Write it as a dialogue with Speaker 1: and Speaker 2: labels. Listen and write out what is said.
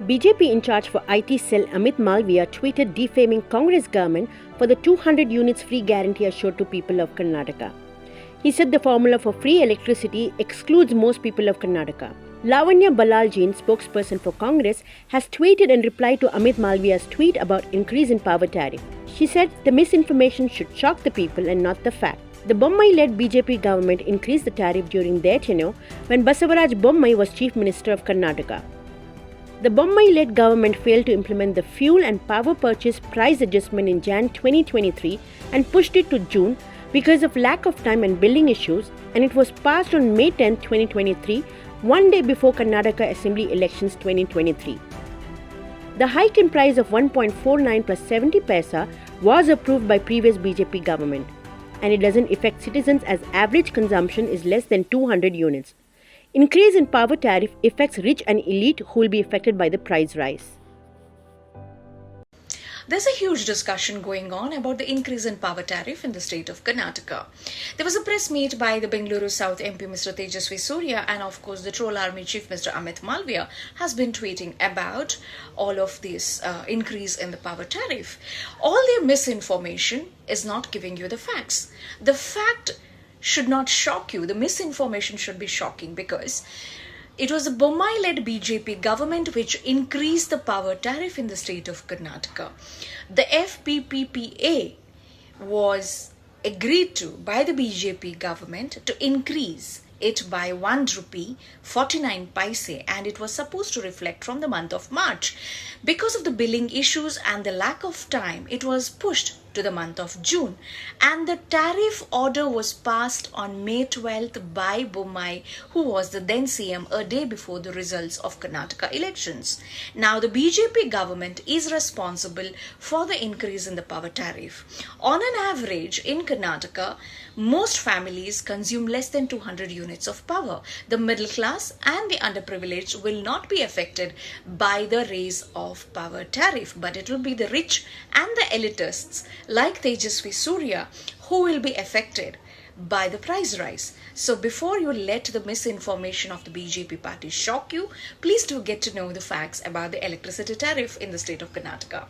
Speaker 1: BJP in charge for IT cell Amit Malviya tweeted defaming Congress government for the 200 units free guarantee assured to people of Karnataka. He said the formula for free electricity excludes most people of Karnataka. Lavanya Balla, spokesperson for Congress, has tweeted in reply to Amit Malviya's tweet about increase in power tariff. She said the misinformation should shock the people and not the fact. The Bommai-led BJP government increased the tariff during their tenure when Basavaraj Bommai was Chief Minister of Karnataka. The Bommai-led government failed to implement the fuel and power purchase price adjustment in Jan 2023 and pushed it to June because of lack of time and billing issues, and it was passed on May 10, 2023, one day before Karnataka Assembly elections 2023. The hike in price of 1.49 plus 70 paisa was approved by previous BJP government, and it doesn't affect citizens as average consumption is less than 200 units. Increase in power tariff affects rich and elite who will be affected by the price rise.
Speaker 2: There's a huge discussion going on about the increase in power tariff in the state of Karnataka. There was a press meet by the Bengaluru South MP Mr. Tejasvi Surya, and of course the Troll Army Chief Mr. Amit Malviya has been tweeting about all of this increase in the power tariff. All their misinformation is not giving you the facts. The fact should not shock you. The misinformation should be shocking because it was the Bommai-led BJP government which increased the power tariff in the state of Karnataka. The FPPPA was agreed to by the BJP government to increase it by 1 rupee 49 paise, and it was supposed to reflect from the month of March. Because of the billing issues and the lack of time, it was pushed to the month of June, and the tariff order was passed on May 12th by Bommai, who was the then CM, a day before the results of Karnataka elections. Now the BJP government is responsible for the increase in the power tariff. On an average in Karnataka, most families consume less than 200 units of power. The middle class and the underprivileged will not be affected by the raise of power tariff, but it will be the rich and the elitists like Tejasvi Surya who will be affected by the price rise. So before you let the misinformation of the BJP party shock you, please do get to know the facts about the electricity tariff in the state of Karnataka.